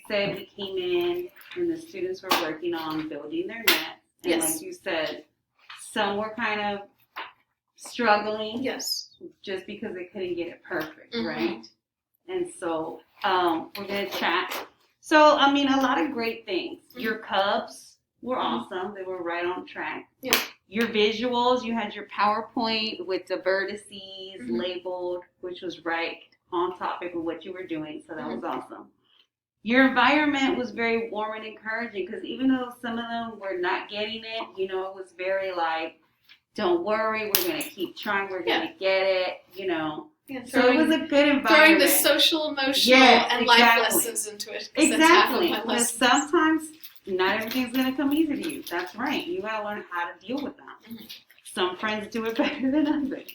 said, we came in and the students were working on building their net. And like you said, some were kind of struggling. Yes. Just because they couldn't get it perfect, right? And so we're going to chat. So, I mean, a lot of great things. Your Cubs were awesome. They were right on track. Yeah. Your visuals, you had your PowerPoint with the vertices labeled, which was right on topic of what you were doing. So that was awesome. Your environment was very warm and encouraging because even though some of them were not getting it, you know, it was very like, don't worry, we're going to keep trying, we're going to get it, you know. Yeah, so it was a good environment. Throwing the social, emotional, and life lessons into it. Exactly. Because sometimes not everything's going to come easy to you. That's right. You got to learn how to deal with them. Some friends do it better than others.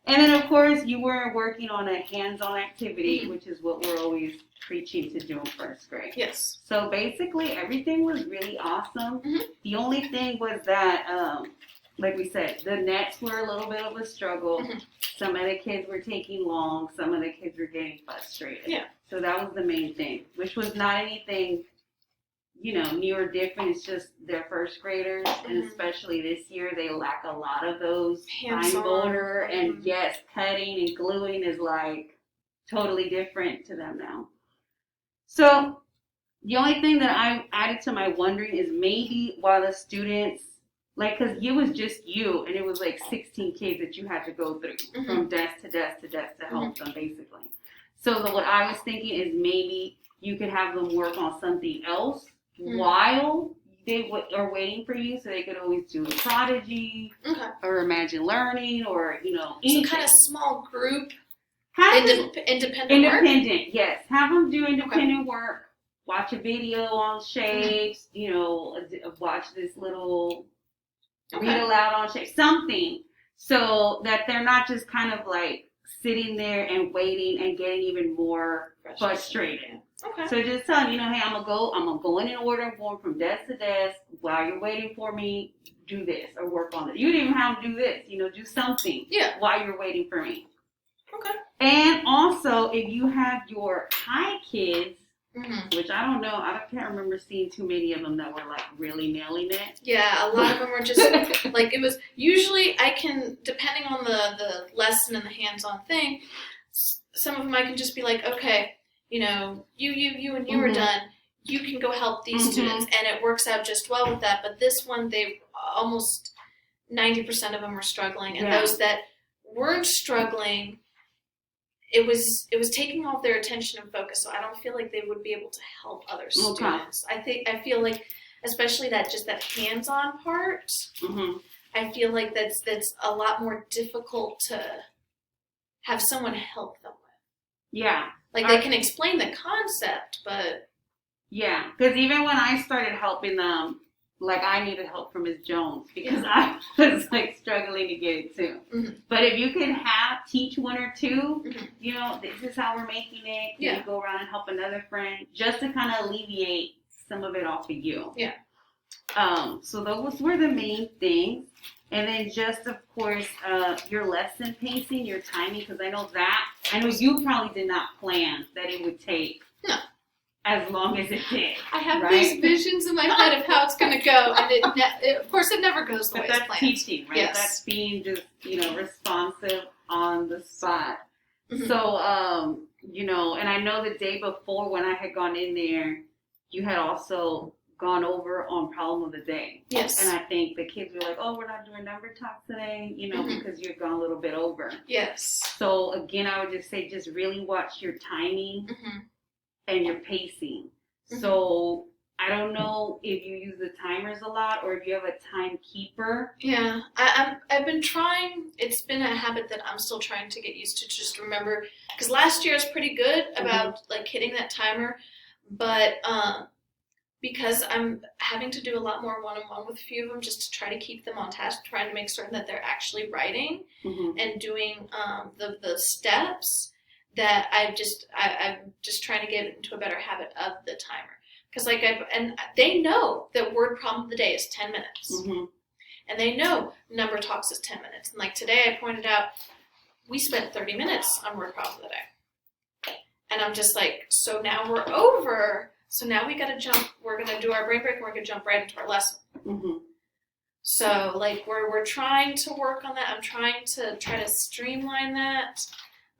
And then, of course, you were working on a hands-on activity, which is what we're always preaching to do in first grade. Yes. So basically, everything was really awesome. The only thing was that, like we said, the nets were a little bit of a struggle. Some of the kids were taking long. Some of the kids were getting frustrated. Yeah. So that was the main thing, which was not anything, you know, new or different. It's just they're first graders, and especially this year, they lack a lot of those fine motor. And yes, cutting and gluing is like totally different to them now. So the only thing that I added to my wondering is maybe while the students, like, because it was just you, and it was like 16 kids that you had to go through from desk to desk to desk to help them, basically. So what I was thinking is maybe you could have them work on something else while they are waiting for you, so they could always do a Prodigy or Imagine Learning or, you know, anything. Some kind of small group, independent work? Yes. Have them do independent work. Watch a video on shapes, you know, watch this little... read aloud on shape, something, so that they're not just kind of like sitting there and waiting and getting even more frustrated. So just tell them, you know, hey, I'm gonna go in order, going from desk to desk. While you're waiting for me, do this or work on it. You didn't even have to do this, you know, do something while you're waiting for me. And also, if you have your high kids, which I don't know, I can't remember seeing too many of them that were like really nailing it. Yeah, a lot of them were just like, it was usually I can, depending on the lesson and the hands-on thing, some of them I can just be like, okay, you know, you and you are done. You can go help these students, and it works out just well with that. But this one, they almost 90% of them were struggling, and those that weren't struggling, it was taking off their attention and focus, so I don't feel like they would be able to help other students. I feel like, especially that hands-on part, I feel like that's a lot more difficult to have someone help them with. Yeah. Like, they can explain the concept, but... Yeah, because even when I started helping them, like, I needed help from Ms. Jones because I was, like, struggling to get it, too. But if you can teach one or two, you know, this is how we're making it. Can you go around and help another friend? Just to kind of alleviate some of it off of you. Yeah. So those were the main things. And then just, of course, your lesson pacing, your timing, because I know you probably did not plan that it would take as long as it did. I have these visions in my head of how it's going to go, and of course, it never goes the way it's planned. That's teaching, right? Yes. That's being just, you know, responsive on the spot. So, you know, and I know the day before when I had gone in there, you had also gone over on problem of the day. Yes. And I think the kids were like, oh, we're not doing number talk today, you know, because you've gone a little bit over. Yes. So, again, I would just say just really watch your timing and your pacing. So, I don't know if you use the timers a lot or if you have a timekeeper. Yeah, I've been trying. It's been a habit that I'm still trying to get used to, just remember. Because last year I was pretty good about, like, hitting that timer. But because I'm having to do a lot more one-on-one with a few of them just to try to keep them on task, trying to make certain that they're actually writing and doing the steps, that I'm just trying to get into a better habit of the timer. Because and they know that word problem of the day is 10 minutes. And they know number talks is 10 minutes. And like today I pointed out, we spent 30 minutes on word problem of the day. And I'm just like, so now we're over So now we got to jump. We're going to do our brain break. And we're going to jump right into our lesson. Mm-hmm. So like we're trying to work on that. I'm trying to streamline that,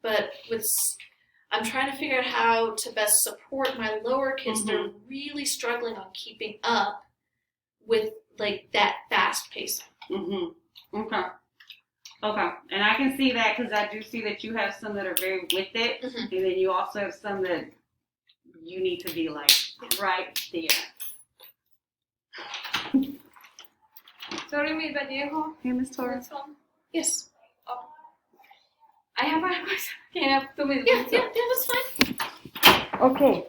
but I'm trying to figure out how to best support my lower kids. Mm-hmm. They're really struggling on keeping up with like that fast pacing. Mm-hmm. Okay. Okay. And I can see that because I do see that you have some that are very with it, Mm-hmm. and then you also have some that you need to be like right there. Sorry, Miss Vallejo. Hey, Miss Torres. Wilson. Yes. I have a question. Can I have 2 minutes? Yeah, that's fine. Okay.